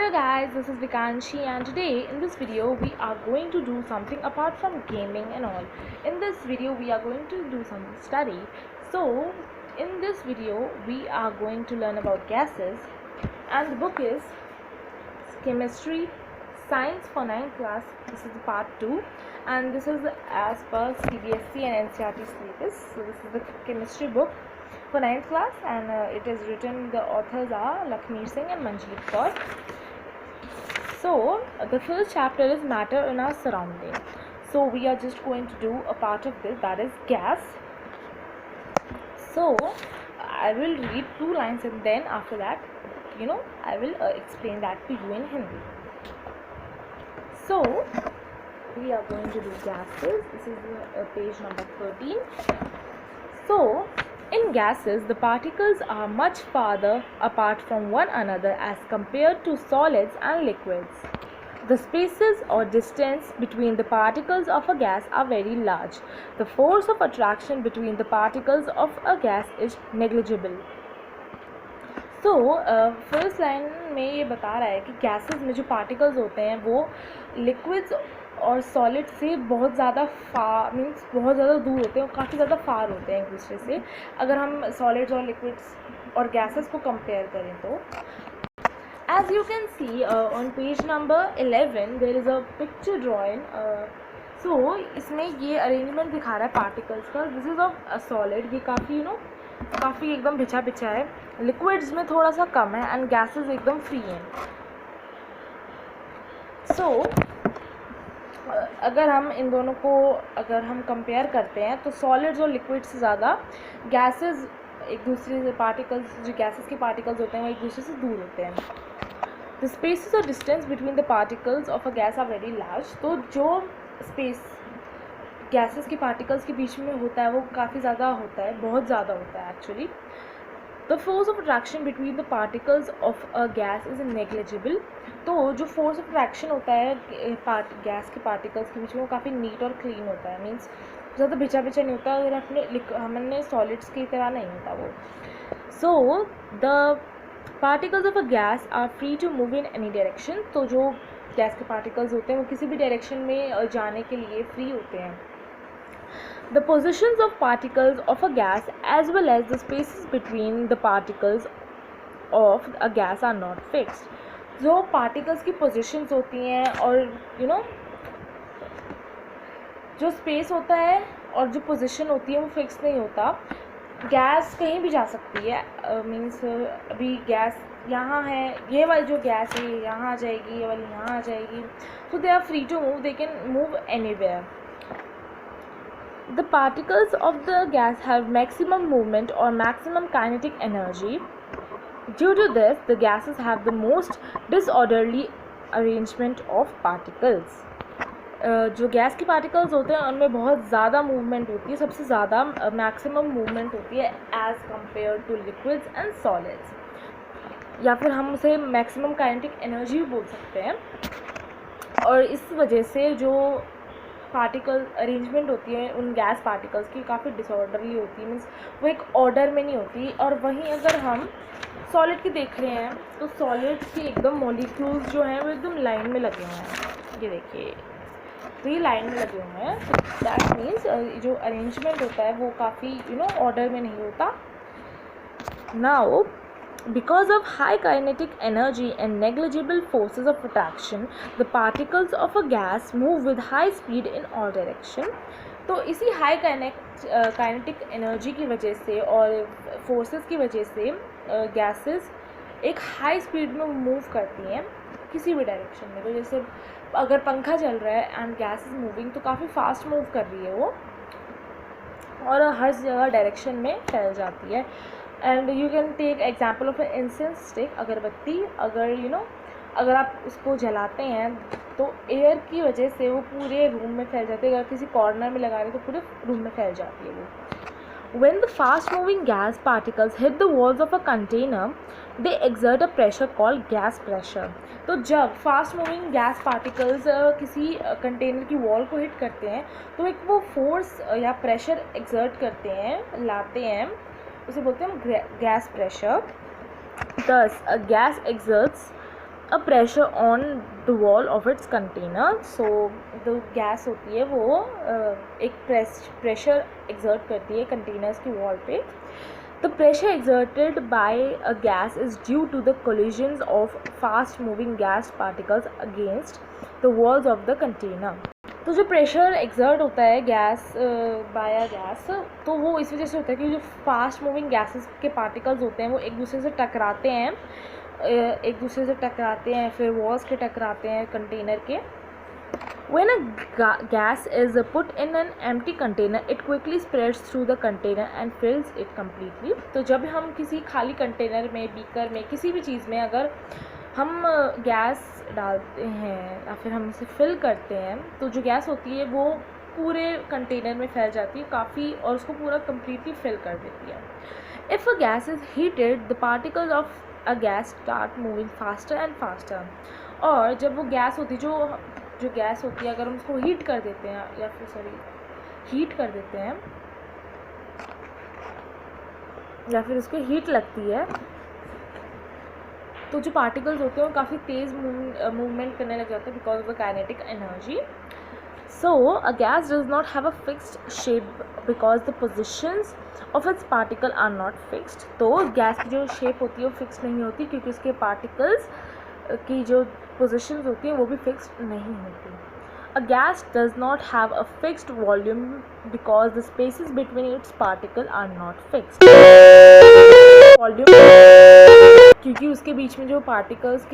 Hello guys, this is Vikanshi and today in this video we are going to do something apart from gaming and all. In this video we are going to do some study. So in this video we are going to learn about gases and the book is Chemistry Science for 9th class. This is the part 2 and this is as per CBSE and NCERT syllabus. So this is the chemistry book for 9th class and it is written, the authors are Lakshmi Singh and Manjeet Kaur. So the first chapter is matter in our surrounding. So we are just going to do a part of this, that is gas. So I will read 2 lines and then after that I will explain that to you in Hindi. So we are going to do gases. This is page number 13. So in gases, the particles are much farther apart from one another as compared to solids and liquids. The spaces or distance between the particles of a gas are very large. The force of attraction between the particles of a gas is negligible. तो first line में ये बता रहा है कि gases में जो particles होते हैं वो लिक्विड्स और सॉलिड से बहुत ज़्यादा बहुत ज़्यादा दूर होते हैं और काफ़ी ज़्यादा फार होते हैं एक दूसरे से. अगर हम सॉलिड्स और लिक्विड्स और गैसेस को कंपेयर करें तो as you can see on page number 11 there is a picture drawing. So इसमें ये अरेंजमेंट दिखा रहा है पार्टिकल्स का. This is of solid. ये काफ़ी एकदम बिछा बिछा है. लिक्विड्स में थोड़ा सा कम है एंड गैसेस एकदम फ्री हैं. सो अगर हम इन दोनों को कंपेयर करते हैं तो सॉलिड्स और लिक्विड से ज़्यादा गैसेस एक दूसरे से पार्टिकल्स, जो गैसेस के पार्टिकल्स होते हैं वो एक दूसरे से दूर होते हैं. द स्पेसेस और distance between the particles of a gas are very large. तो जो स्पेस गैसेस के पार्टिकल्स के बीच में होता है वो काफ़ी ज़्यादा होता है, बहुत ज़्यादा होता है actually. The force of attraction between the particles of a gas is negligible. तो जो फोर्स ऑफ अट्रैक्शन होता है गैस के पार्टिकल्स के बीच में वो काफ़ी नीट और क्लीन होता है. मीन्स ज़्यादा बिछा बिछा नहीं होता. अगर हमने सॉलिड्स की तरह नहीं होता वो. So the particles of a gas are free to move in any direction. तो जो गैस के पार्टिकल्स होते हैं वो किसी भी डायरेक्शन में जाने के लिए फ्री होते हैं. The positions of particles of a gas as well as the spaces between the particles of a gas are not fixed. जो particles की positions होती हैं और जो space होता है और जो position होती है वो fixed नहीं होता. गैस कहीं भी जा सकती है. मीन्स अभी गैस यहाँ है, ये वाली जो गैस है ये यहाँ आ जाएगी, ये वाली यहाँ आ जाएगी. So they are free to move. They can move anywhere. The particles of the gas have maximum movement or maximum kinetic energy. Due to this, the gases have the most disorderly arrangement of particles. जो gas के particles होते हैं उनमें बहुत ज़्यादा movement होती है, सबसे ज़्यादा मैक्सिमम मूवमेंट होती है as compare two liquids and solids. या फिर हम उसे मैक्सिमम काइनेटिक एनर्जी भी बोल सकते हैं. और इस वजह से जो पार्टिकल अरेंजमेंट होती है उन गैस पार्टिकल्स की काफ़ी डिसऑर्डरली होती है. मीन्स वो एक ऑर्डर में नहीं होती. और वहीं अगर हम सॉलिड की देख रहे हैं तो सॉलिड की एकदम मॉलिक्यूल्स जो हैं वो एकदम लाइन में लगे हुए हैं. ये देखिए, तो ये लाइन में लगे हुए हैं. दैट मीन्स जो अरेंजमेंट होता है वो काफ़ी ऑर्डर में नहीं होता. Now because of high kinetic energy and negligible forces of attraction, the particles of a gas move with high speed in all direction. तो इसी हाई काइनेटिक एनर्जी की वजह से और फोर्सेस की वजह से गैसेस एक हाई स्पीड में मूव करती हैं किसी भी डायरेक्शन में. तो जैसे अगर पंखा चल रहा है एंड गैस इज़ मूविंग तो काफ़ी फास्ट मूव कर रही है वो और हर जगह डायरेक्शन में फैल जाती है. And you can take example of incense stick. अगरबत्ती अगर आप उसको जलाते हैं तो एयर की वजह से वो पूरे रूम में फैल जाती है. अगर किसी कॉर्नर में लगा रहे तो पूरे रूम में फैल जाती है वो. When the fast moving gas particles hit the walls of a container, they exert a pressure called gas pressure. तो जब फास्ट मूविंग गैस पार्टिकल्स किसी कंटेनर की वॉल को हिट करते हैं तो एक वो फोर्स या प्रेशर एक्सर्ट करते हैं, लाते हैं, उसे बोलते हैं gas pressure. Thus, a gas exerts a pressure on the wall of its container. So जो गैस होती है वो एक प्रेशर एक्सर्ट करती है कंटेनर्स की वॉल पे. The pressure exerted by a gas is due to the collisions of fast moving gas particles against the walls of the container. तो जो प्रेशर एक्सर्ट होता है गैस बाय अ गैस, तो वो इस वजह से होता है कि जो फास्ट मूविंग गैसेस के पार्टिकल्स होते हैं वो एक दूसरे से टकराते हैं, फिर वॉल्स के टकराते हैं कंटेनर के. When a gas is put in an empty container, it quickly spreads through the container and fills it completely. तो जब हम किसी खाली कंटेनर में, बीकर में, किसी भी चीज़ में अगर हम गैस डालते हैं या फिर हम उसे फिल करते हैं तो जो गैस होती है वो पूरे कंटेनर में फैल जाती है काफ़ी और उसको पूरा कम्प्लीटली फिल कर देती है. If a gas is heated the particles of a gas start moving faster and faster. और जब वो गैस होती है जो गैस होती है अगर हम उसको हीट कर देते हैं या फिर उसको हीट लगती है तो जो पार्टिकल्स होते हैं वो काफ़ी तेज़ मूवमेंट करने लग जाते हैं because of the kinetic energy. So a gas does not have a fixed shape because the positions of its particle are not fixed. तो गैस की जो शेप होती है वो फिक्स नहीं होती क्योंकि उसके पार्टिकल्स की जो पोजिशंस होती हैं वो भी फिक्स्ड नहीं होती. A gas does not have a fixed volume because the spaces between its particles are not fixed. Volume क्योंकि उसके बीच में जो पार्टिकल्स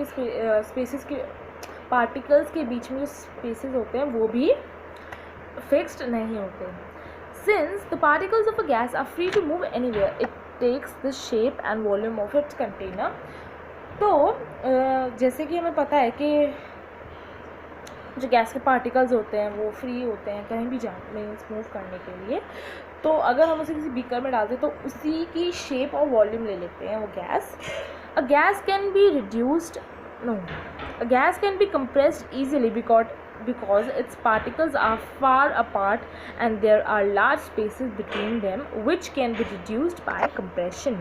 के बीच में जो स्पेसेस होते हैं वो भी फिक्स्ड नहीं होते. Since the particles of a gas are free to move anywhere, it takes the shape and volume of its container. तो जैसे कि हमें पता है कि जो गैस के पार्टिकल्स होते हैं वो फ्री होते हैं कहीं भी मीन्स मूव करने के लिए. तो अगर हम उसे किसी बीकर में डालते हैं तो उसी की शेप और वॉल्यूम ले लेते हैं वो gas. A gas can be compressed easily because its particles are far apart and there are large spaces between them which can be reduced by compression.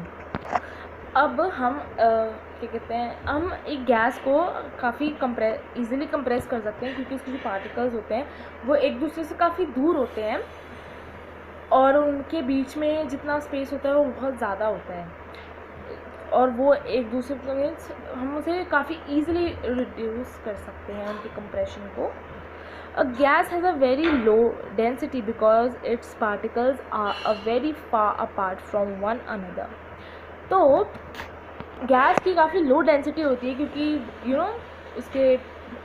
अब हम क्या कहते हैं, हम एक गैस को काफ़ी ईज़िली कंप्रेस कर सकते हैं क्योंकि उसके जो पार्टिकल्स होते हैं वो एक दूसरे से काफ़ी दूर होते हैं और उनके बीच में जितना स्पेस होता है वो बहुत ज़्यादा होता है और वो एक दूसरे को हम उसे काफ़ी ईज़िली रिड्यूस कर सकते हैं उनके कंप्रेशन को. A gas has a very low density because its particles are very far apart from one another. तो गैस की काफ़ी लो डेंसिटी होती है क्योंकि उसके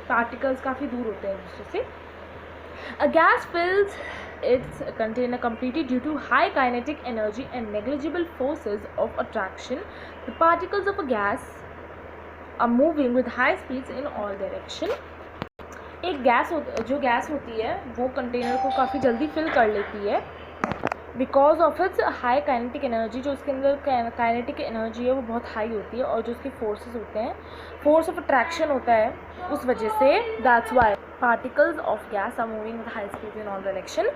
पार्टिकल्स काफ़ी दूर होते हैं एक दूसरे से. A gas fills its container completely due to high kinetic energy and negligible forces of attraction. The particles of a gas are moving with high speeds in all direction. एक जो गैस होती है वो कंटेनर को काफ़ी जल्दी fill कर लेती है because of its high kinetic energy. जो उसके अंदर काइनेटिक एनर्जी है वो बहुत हाई होती है और जो उसके फोर्सेस होते हैं, फोर्स ऑफ अट्रैक्शन होता है उस वजह से. That's why particles of gas are moving with high speed in all direction.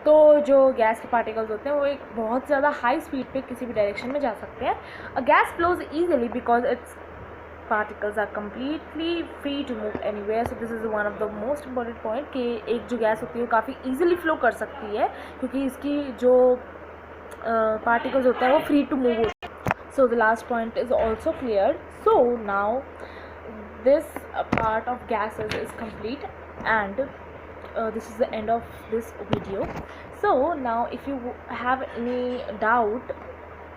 तो जो गैस के पार्टिकल्स होते हैं वो एक बहुत ज़्यादा हाई स्पीड पे किसी भी डायरेक्शन में जा सकते हैं. A gas flows easily because it's particles are completely free to move anywhere. So this is one of the most important point कि एक जो गैस होती है वो काफ़ी easily flow कर सकती है क्योंकि इसकी जो particles होता है वो free to move होता है. So the last point is also clear. So now this part of gases is complete and this is the end of this video. So now if you have any doubt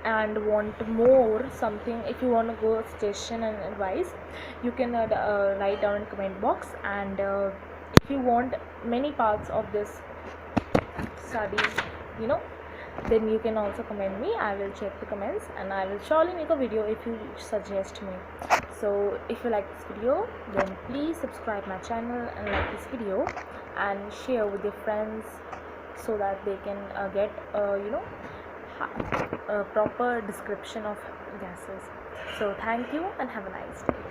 and want more something, if you want to go suggestion and advice, you can write down in comment box. And if you want many parts of this study, then you can also comment me. I will check the comments and I will surely make a video if you suggest me. So if you like this video, then please subscribe my channel and like this video and share with your friends so that they can get a proper description of gases. So thank you and have a nice day.